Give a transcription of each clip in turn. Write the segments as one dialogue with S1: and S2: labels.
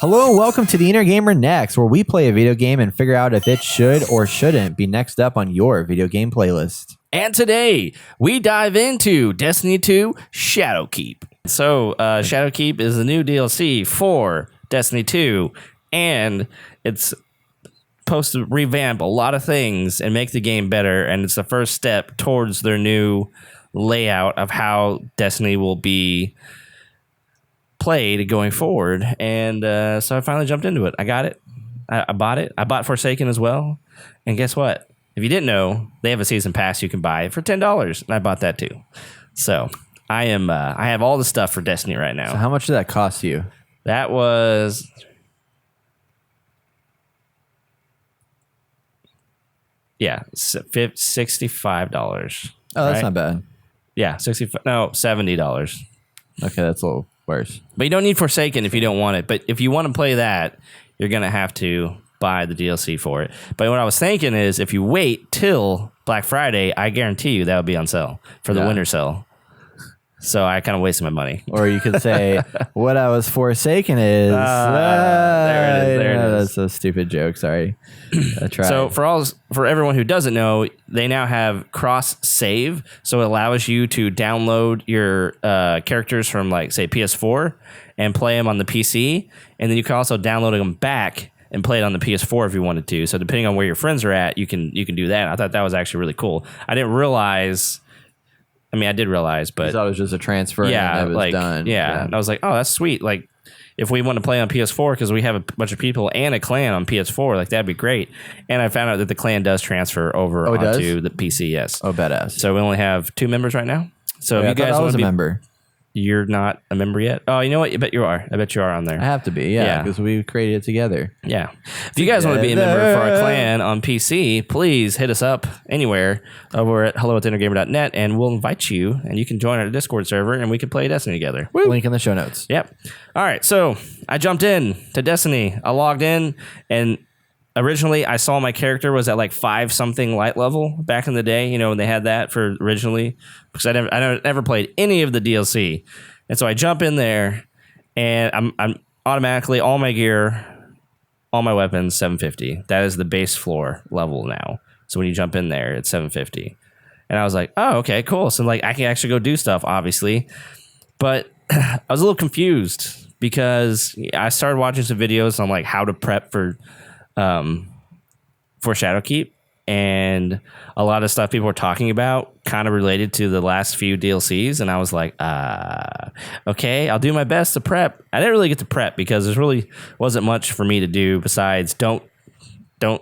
S1: Hello and welcome to the Inner Gamer Next, where we play a video game and figure out if it should or shouldn't be next up on your video game playlist.
S2: And today, we dive into Destiny 2 Shadowkeep. So, Shadowkeep is the new DLC for Destiny 2, and it's supposed to revamp a lot of things and make the game better, and it's the first step towards their new layout of how Destiny will be played going forward. And so I finally jumped into it. I got it. I bought it. I bought Forsaken as well. And guess what? If you didn't know, they have a season pass you can buy for $10, and I bought that too. So I have all the stuff for Destiny right now.
S1: So how much did that cost you?
S2: That was $65.
S1: Oh, that's
S2: right?
S1: not bad.
S2: Yeah, $70.
S1: Okay, that's a little worse.
S2: But you don't need Forsaken if you don't want it. But if you want to play that, you're going to have to buy the DLC for it. But what I was thinking is if you wait till Black Friday, I guarantee you that'll be on sale for the winter sale. So I kind of wasted my money.
S1: Or you could say, what I was forsaken is...
S2: there it is.
S1: That's a stupid joke, sorry. I tried.
S2: So for everyone who doesn't know, they now have cross-save. So it allows you to download your characters from, like, say, PS4 and play them on the PC. And then you can also download them back and play it on the PS4 if you wanted to. So depending on where your friends are at, you can do that. I thought that was actually really cool. I didn't realize... I mean, I did realize, but...
S1: I thought it was just a transfer and it was done.
S2: Yeah, and I was like, oh, that's sweet. Like, if we want to play on PS4, because we have a bunch of people and a clan on PS4, like, that'd be great. And I found out that the clan does transfer over onto the PC, yes.
S1: Oh, badass.
S2: So we only have 2 members right now. So if you guys
S1: want to be a member.
S2: You're not a member yet? Oh, you know what? I bet you are. I bet you are on there.
S1: I have to be, yeah, because we created it together.
S2: Yeah. If you guys want to be a member for our clan on PC, please hit us up anywhere over at hello@theinnergamer.net, and we'll invite you, and you can join our Discord server, and we can play Destiny together.
S1: Woo. Link in the show notes.
S2: Yep. All right, so I jumped in to Destiny. I logged in, and originally I saw my character was at like 5-something light level back in the day, you know, when they had that for originally, because I never played any of the DLC. And so I jump in there, and I'm automatically, all my gear, all my weapons, 750. That is the base floor level now. So when you jump in there, it's 750. And I was like, oh, okay, cool. So like I can actually go do stuff, obviously. But I was a little confused because I started watching some videos on like how to prep for Shadowkeep, and a lot of stuff people were talking about kind of related to the last few DLCs, and I was like, okay, I'll do my best to prep. I didn't really get to prep because there really wasn't much for me to do besides don't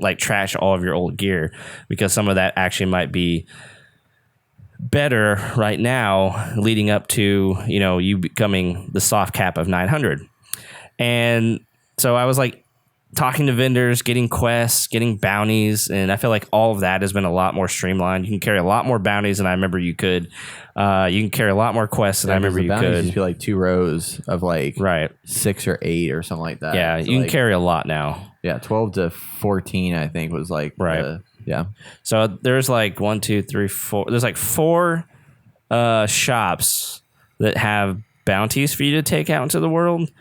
S2: like trash all of your old gear, because some of that actually might be better right now leading up to, you know, you becoming the soft cap of 900. And so I was like talking to vendors, getting quests, getting bounties, and I feel like all of that has been a lot more streamlined. You can carry a lot more bounties than I remember you could. You can carry a lot more quests than I remember you could.
S1: Used to be like 2 rows of like 6 or 8 or something like that.
S2: Yeah, so you can carry a lot now.
S1: Yeah, 12 to 14 I think was like yeah.
S2: So there's like 1, 2, 3, 4. There's like 4 shops that have bounties for you to take out into the world.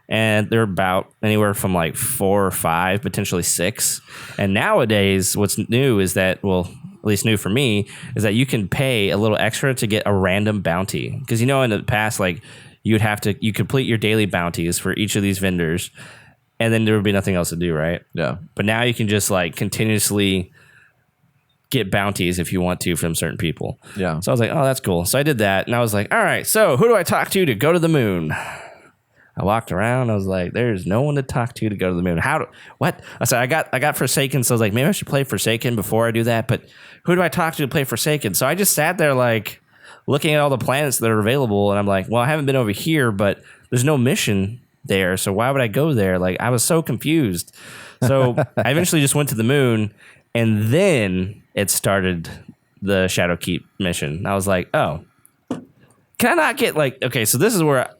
S2: And they're about anywhere from like 4 or 5, potentially 6. And nowadays, what's new is that, well, at least new for me, is that you can pay a little extra to get a random bounty. Because, you know, in the past, like, you complete your daily bounties for each of these vendors, and then there would be nothing else to do, right?
S1: Yeah.
S2: But now you can just like continuously get bounties if you want to from certain people.
S1: Yeah.
S2: So I was like, oh, that's cool. So I did that, and I was like, all right, so who do I talk to go to the moon? I walked around. I was like, "There's no one to talk to go to the moon." What? I said, I got Forsaken. So I was like, maybe I should play Forsaken before I do that. But who do I talk to play Forsaken? So I just sat there like looking at all the planets that are available, and I'm like, well, I haven't been over here, but there's no mission there. So why would I go there? Like, I was so confused. So I eventually just went to the moon, and then it started the Shadowkeep mission. I was like, oh, can I not get like, okay, so this is where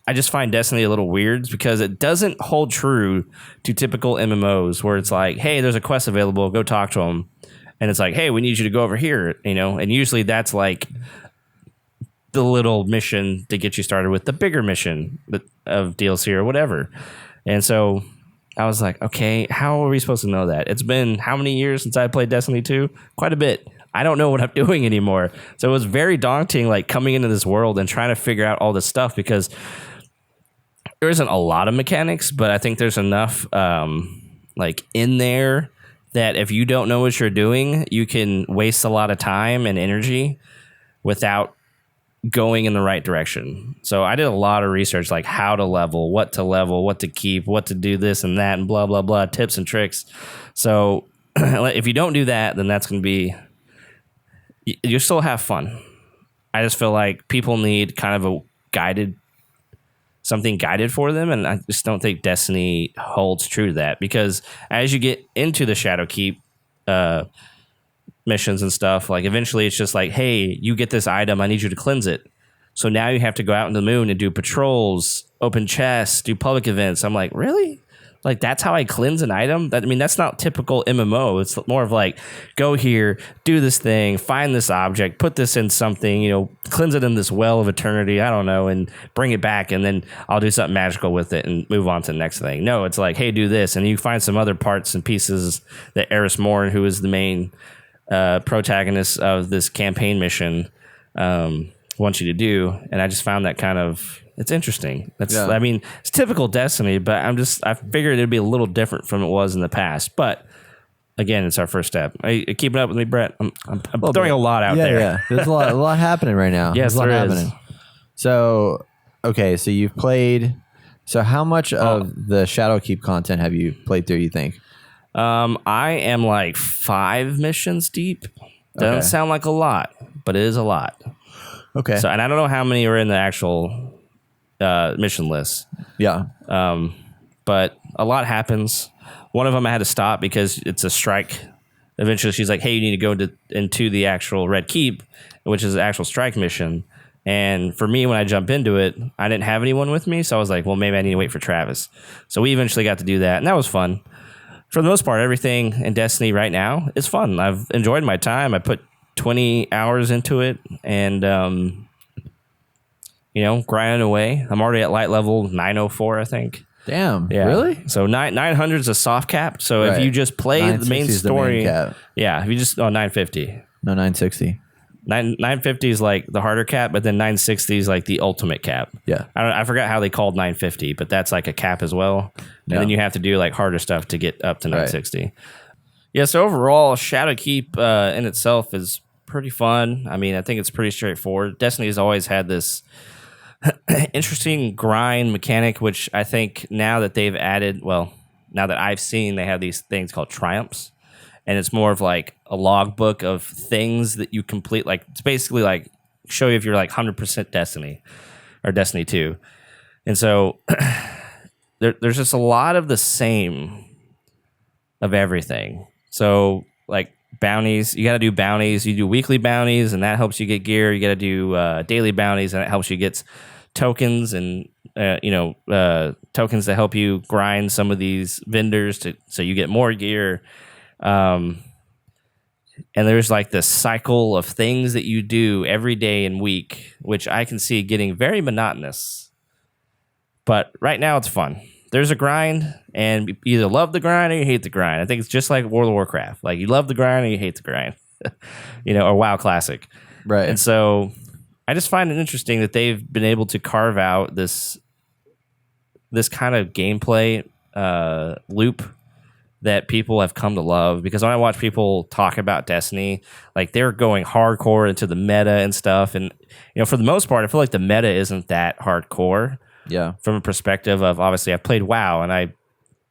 S2: I just find Destiny a little weird, because it doesn't hold true to typical MMOs where it's like, hey, there's a quest available, go talk to them. And it's like, hey, we need you to go over here, you know? And usually that's like the little mission to get you started with the bigger mission of DLC or whatever. And so I was like, okay, how are we supposed to know that? It's been how many years since I played Destiny 2? Quite a bit. I don't know what I'm doing anymore. So it was very daunting, like coming into this world and trying to figure out all this stuff because there isn't a lot of mechanics, but I think there's enough like in there that if you don't know what you're doing, you can waste a lot of time and energy without going in the right direction. So I did a lot of research, like how to level, what to keep, what to do this and that, and blah, blah, blah, tips and tricks. So if you don't do that, then that's going to be, you still have fun. I just feel like people need kind of something guided for them. And I just don't think Destiny holds true to that because as you get into the Shadowkeep, missions and stuff, like eventually it's just like, hey, you get this item, I need you to cleanse it. So now you have to go out into the moon and do patrols, open chests, do public events. I'm like, really? Like that's how I cleanse an item? That's not typical MMO. It's more of like, go here, do this thing, find this object, put this in something, cleanse it in this well of eternity, I don't know, and bring it back, and then I'll do something magical with it and move on to the next thing. No, it's like, hey, do this, and you find some other parts and pieces that Eris Morn, who is the main protagonist of this campaign mission, wants you to do, and I just found that kind of it's interesting. It's typical Destiny, but I figured it'd be a little different from it was in the past. But again, it's our first step. Are you keeping up with me, Brett? I'm throwing a lot out there.
S1: Yeah, there's a lot happening right now.
S2: Yes,
S1: there's a lot
S2: there is.
S1: happening. So, okay, so you've played. So, how much of the Shadowkeep content have you played through? You think?
S2: I am like 5 missions deep. Doesn't sound like a lot, but it is a lot.
S1: Okay.
S2: So, and I don't know how many are in the actual mission list.
S1: Yeah.
S2: But a lot happens. One of them I had to stop because it's a strike. Eventually, she's like, "Hey, you need to go into the actual Red Keep, which is the actual strike mission." And for me, when I jump into it, I didn't have anyone with me, so I was like, "Well, maybe I need to wait for Travis." So we eventually got to do that, and that was fun. For the most part, everything in Destiny right now is fun. I've enjoyed my time. I put 20 hours into it, and grinding away. I'm already at light level 904, I think.
S1: Damn.
S2: Yeah.
S1: Really?
S2: So 900 is a soft cap. So if you just play the main story, if you just 950.
S1: No, 960.
S2: 950 is like the harder cap, but then 960 is like the ultimate cap.
S1: Yeah.
S2: I forgot how they called 950, but that's like a cap as well. And then you have to do like harder stuff to get up to 960. Right. Yeah. So overall, Shadowkeep in itself is pretty fun. I think it's pretty straightforward. Destiny has always had this interesting grind mechanic, which I think now that they've added, now that I've seen, they have these things called triumphs, and it's more of like a logbook of things that you complete. Like it's basically like show you if you're like 100% Destiny or Destiny 2, and so there's just a lot of the same of everything. So like bounties, you got to do bounties. You do weekly bounties, and that helps you get gear. You got to do daily bounties, and that helps you get tokens and tokens to help you grind some of these vendors so you get more gear. And there's like this cycle of things that you do every day and week, which I can see getting very monotonous. But right now it's fun. There's a grind, and you either love the grind or you hate the grind. I think it's just like World of Warcraft. Like you love the grind or you hate the grind, or WoW Classic.
S1: Right.
S2: And so I just find it interesting that they've been able to carve out this kind of gameplay loop that people have come to love. Because when I watch people talk about Destiny, like they're going hardcore into the meta and stuff. And, for the most part, I feel like the meta isn't that hardcore.
S1: Yeah.
S2: From a perspective of, obviously, I've played WoW and I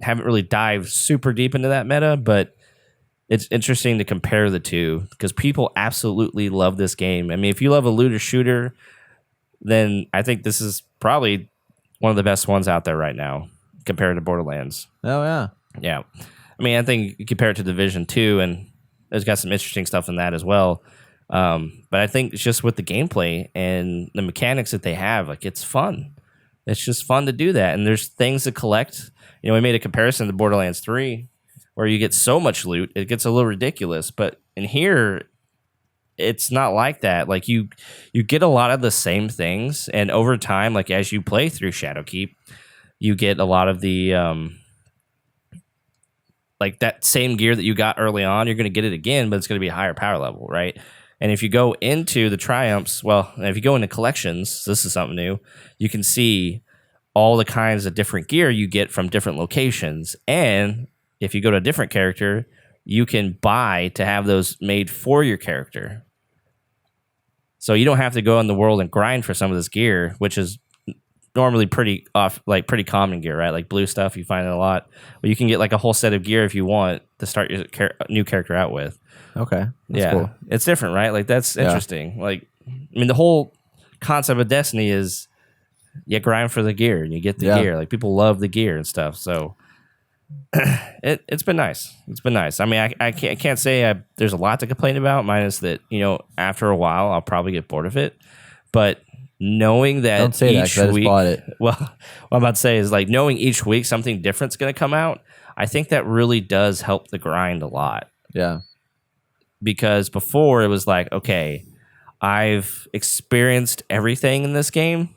S2: haven't really dived super deep into that meta, but it's interesting to compare the two because people absolutely love this game. If you love a looter shooter, then I think this is probably one of the best ones out there right now compared to Borderlands.
S1: Oh, yeah.
S2: Yeah. I think you compare it to Division 2, and it's got some interesting stuff in that as well. But I think it's just with the gameplay and the mechanics that they have, like it's fun. It's just fun to do that. And there's things to collect. We made a comparison to Borderlands 3 where you get so much loot, it gets a little ridiculous. But in here, it's not like that. Like you get a lot of the same things. And over time, like as you play through Shadowkeep, you get a lot of the like that same gear that you got early on. You're going to get it again, but it's going to be a higher power level, right? And if you go into the triumphs, well, if you go into collections, this is something new. You can see all the kinds of different gear you get from different locations, and if you go to a different character, you can buy to have those made for your character. So you don't have to go in the world and grind for some of this gear, which is normally pretty common gear, right? Like blue stuff, you find it a lot. But you can get like a whole set of gear if you want to start your new character out with.
S1: Okay, that's cool.
S2: It's different, right? Like that's interesting. Like, I mean, the whole concept of Destiny is you grind for the gear and you get the gear. Like people love the gear and stuff. So it's been nice. It's been nice. I mean, I can't say there's a lot to complain about, minus that, you know, after a while I'll probably get bored of it. But knowing that
S1: don't say
S2: each
S1: that, 'cause I
S2: week,
S1: just bought it.
S2: well, what I'm about to say is like knowing each week something different's going to come out. I think that really does help the grind a lot.
S1: Yeah.
S2: Because before it was like, okay, I've experienced everything in this game,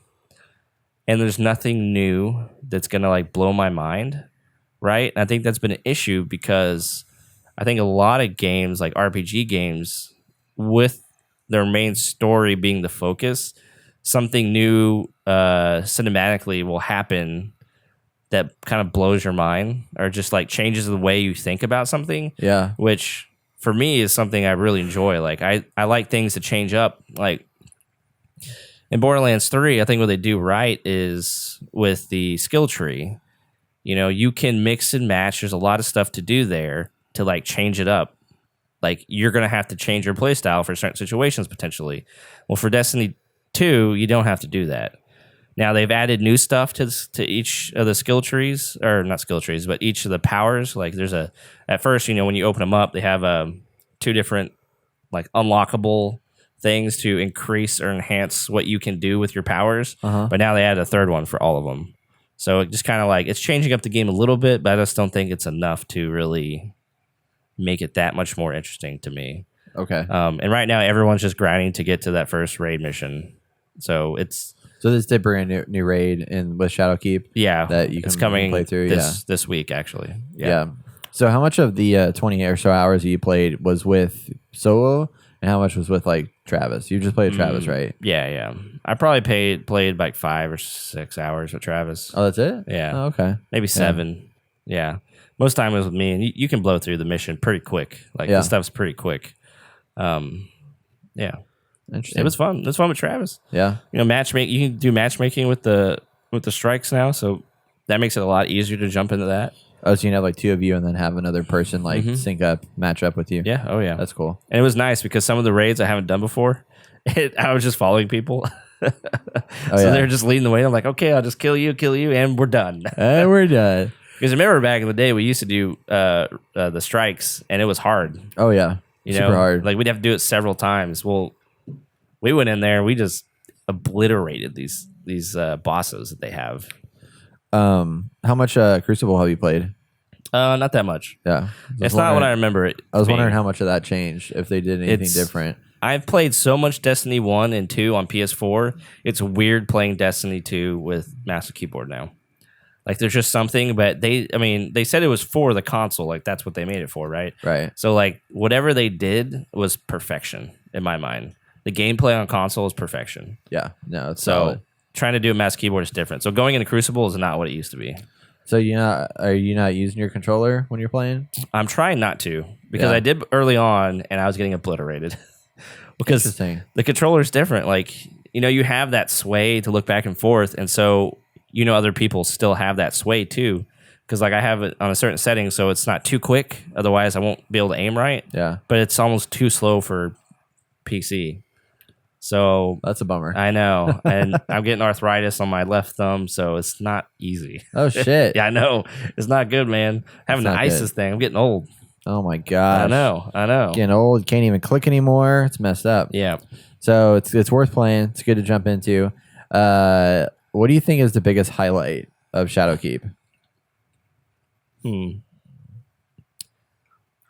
S2: and there's nothing new that's going to like blow my mind. Right. And I think that's been an issue because I think a lot of games, like RPG games, with their main story being the focus, something new cinematically will happen that kind of blows your mind or just like changes the way you think about something.
S1: Yeah.
S2: Which for me is something I really enjoy. Like I like things to change up. Like in Borderlands 3, I think what they do right is with the skill tree. You know, you can mix and match. There's a lot of stuff to do there to like change it up. Like you're going to have to change your playstyle for certain situations potentially. Well, for Destiny 2, you don't have to do that. Now they've added new stuff to each of the skill trees, or not skill trees, but each of the powers. Like there's at first, you know, when you open them up, they have 2 different like unlockable things to increase or enhance what you can do with your powers. But now they add a 3rd one for all of them. So it just kind of like it's changing up the game a little bit, but I just don't think it's enough to really make it that much more interesting to me.
S1: Okay.
S2: And right now everyone's just grinding to get to that first raid mission. So
S1: this did bring a new raid in with Shadowkeep.
S2: Yeah,
S1: that you can
S2: it's coming
S1: play through.
S2: This week actually.
S1: Yeah. So how much of the 20 or so hours that you played was with solo, and how much was with like Travis? You just played Travis, right?
S2: Yeah. I probably played like 5 or 6 hours with Travis.
S1: Oh, that's it?
S2: Yeah.
S1: Oh, okay.
S2: Maybe 7. Yeah. Most time it was with me, and you can blow through the mission pretty quick. Like this stuff's pretty quick. Yeah.
S1: Interesting.
S2: It was fun. It was fun with Travis.
S1: Yeah.
S2: You know, matchmaking. You can do matchmaking with the strikes now, so that makes it a lot easier to jump into that.
S1: Oh, so you can have like 2 of you and then have another person like sync up, match up with you.
S2: Yeah. Oh, yeah.
S1: That's cool.
S2: And it was nice because some of the raids I haven't done before, I was just following people. So they're just leading the way. I'm like, okay, I'll just kill you, and we're done.
S1: And we're done.
S2: Because remember back in the day, we used to do the strikes, and it was hard.
S1: Oh, yeah. Super hard.
S2: Like we'd have to do it several times. Well, we went in there, we just obliterated these bosses that they have.
S1: How much Crucible have you played?
S2: Not that much.
S1: Yeah.
S2: It's not what I remember it.
S1: I was wondering how much of that changed, if they did anything different.
S2: I've played so much Destiny 1 and 2 on PS4. It's weird playing Destiny 2 with mouse and keyboard now. Like there's just something, but they said it was for the console. Like that's what they made it for, right?
S1: Right.
S2: So like whatever they did was perfection in my mind. The gameplay on console is perfection.
S1: Yeah. No, it's
S2: so
S1: solid.
S2: Trying to do a mouse keyboard is different. So going into Crucible is not what it used to be.
S1: So are you not using your controller when you're playing?
S2: I'm trying not to because I did early on and I was getting obliterated. Because the controller is different. Like, you know, you have that sway to look back and forth. And so, you know, other people still have that sway too. Because like I have it on a certain setting, so it's not too quick. Otherwise, I won't be able to aim right.
S1: Yeah.
S2: But it's almost too slow for PC. So
S1: that's a bummer.
S2: I know. And I'm getting arthritis on my left thumb, so it's not easy.
S1: Oh, shit.
S2: Yeah, I know. It's not good, man. Having the ISIS thing. I'm getting old.
S1: Oh, my gosh.
S2: I know.
S1: Getting old. Can't even click anymore. It's messed up.
S2: Yeah.
S1: So it's worth playing. It's good to jump into. What do you think is the biggest highlight of Shadowkeep?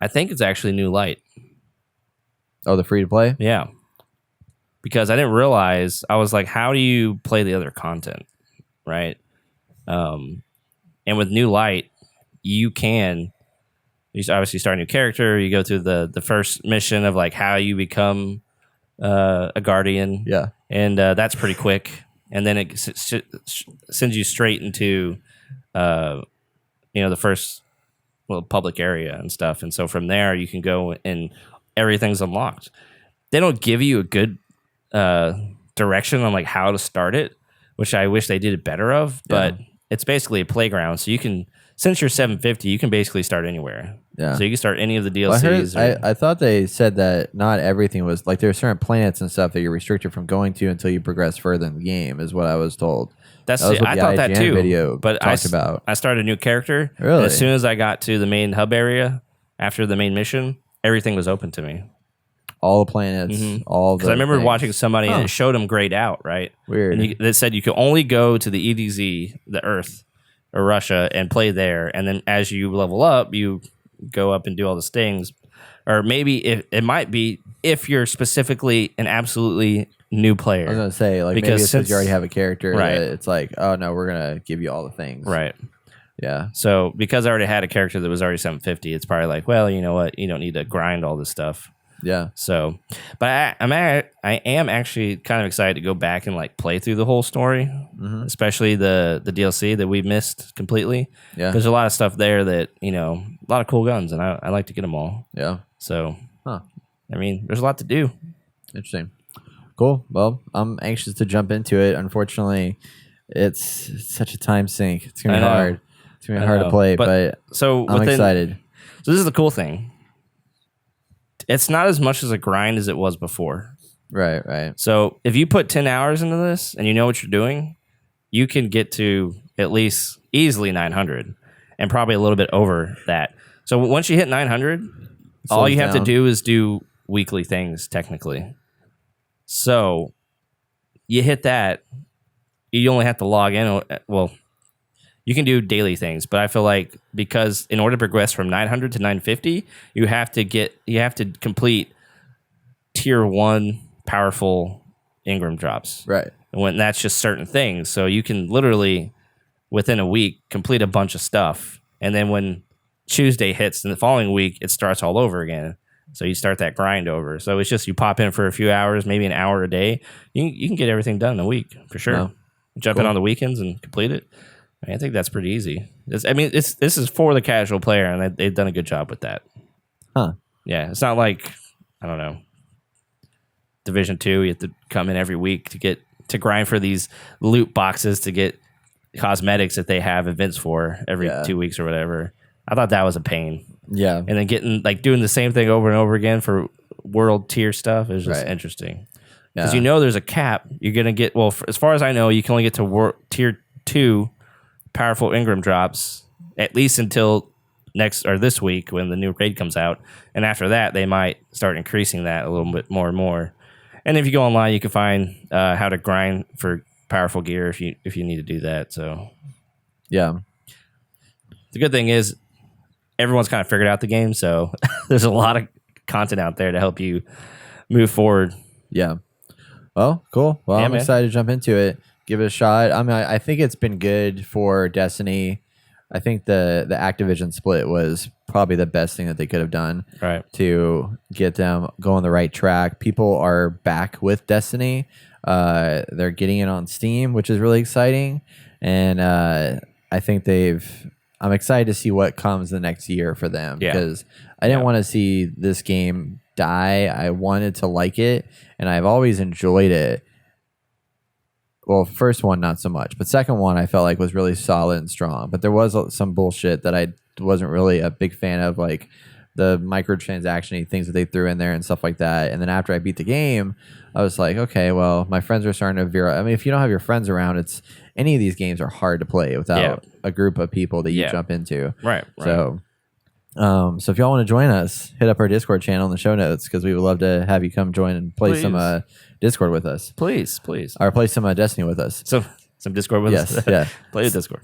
S2: I think it's actually New Light.
S1: Oh, the free to play?
S2: Yeah. Because I didn't realize, I was like, how do you play the other content? Right? And with New Light, you obviously start a new character. You go through the first mission of like how you become a guardian.
S1: Yeah.
S2: And that's pretty quick. And then it sends you straight into the first public area and stuff. And so from there you can go and everything's unlocked. They don't give you a good direction on like how to start it, which I wish they did it better of, but it's basically a playground. So you can, since you're 750, you can basically start anywhere. Yeah. So you can start any of the DLCs.
S1: I thought they said that not everything was like there are certain planets and stuff that you're restricted from going to until you progress further in the game, is what I was told.
S2: I thought that too.
S1: Video
S2: but
S1: talked about.
S2: I started a new character.
S1: Really?
S2: And as soon as I got to the main hub area after the main mission, everything was open to me.
S1: All the planets, all the.
S2: Because I remember
S1: things.
S2: watching somebody and it showed them grayed out, right?
S1: Weird.
S2: And they said you could only go to the EDZ, the Earth, or Russia, and play there. And then as you level up, you go up and do all these things. Or maybe it might be if you're specifically an absolutely new player.
S1: I was gonna say like maybe it's because you already have a character. Right. It's like, oh no, we're gonna give you all the things.
S2: Right.
S1: Yeah.
S2: So because I already had a character that was already 750, it's probably like, well, you know what? You don't need to grind all this stuff.
S1: Yeah.
S2: So, but I am actually kind of excited to go back and like play through the whole story, especially the DLC that we missed completely.
S1: Yeah.
S2: There's a lot of stuff there that, a lot of cool guns, and I like to get them all.
S1: Yeah.
S2: So, I mean, there's a lot to do.
S1: Interesting. Cool. Well, I'm anxious to jump into it. Unfortunately, it's such a time sink. It's gonna be hard. It's gonna be hard to play, but I'm excited.
S2: So this is the cool thing. It's not as much as a grind as it was before.
S1: Right.
S2: So if you put 10 hours into this and you know what you're doing, you can get to at least easily 900 and probably a little bit over that. So once you hit 900, all you have to do is do weekly things, technically. So you hit that, you only have to log in. Well, you can do daily things, but I feel like because in order to progress from 900 to 950, you have to complete tier 1 powerful Ingram drops.
S1: Right.
S2: And when that's just certain things. So you can literally within a week complete a bunch of stuff. And then when Tuesday hits in the following week, it starts all over again. So you start that grind over. So it's just you pop in for a few hours, maybe an hour a day. You can get everything done in a week for sure. No. Jump in on the weekends and complete it. I think that's pretty easy. This is for the casual player, and they've done a good job with that.
S1: Huh.
S2: Yeah, it's not like, I don't know, Division 2, you have to come in every week to grind for these loot boxes to get cosmetics that they have events for every 2 weeks or whatever. I thought that was a pain.
S1: Yeah.
S2: And then doing the same thing over and over again for world tier stuff is just interesting. Because there's a cap. You're going to get, as far as I know, you can only get to tier 2 powerful Ingram drops at least until this week when the new raid comes out, and after that they might start increasing that a little bit more and more. And if you go online, you can find how to grind for powerful gear if you need to do that. So
S1: yeah,
S2: the good thing is everyone's kind of figured out the game, so there's a lot of content out there to help you move forward.
S1: Yeah. Well, cool. Well, I'm excited to jump into it. Give it a shot. I mean, I think it's been good for Destiny. I think the Activision split was probably the best thing that they could have done to get them going the right track. People are back with Destiny. They're getting it on Steam, which is really exciting. And I think I'm excited to see what comes the next year for them because I didn't want to see this game die. I wanted to like it, and I've always enjoyed it. Well, first one, not so much. But second one, I felt like was really solid and strong. But there was some bullshit that I wasn't really a big fan of, like the microtransaction things that they threw in there and stuff like that. And then after I beat the game, I was like, okay, well, my friends are starting to veer. I mean, if you don't have your friends around, any of these games are hard to play without a group of people that you jump into.
S2: Right.
S1: So if y'all want to join us, hit up our Discord channel in the show notes because we would love to have you come join and play some Discord with us.
S2: Please.
S1: Or play some Destiny with us.
S2: So some Discord with us.
S1: Yeah.
S2: Play the Discord.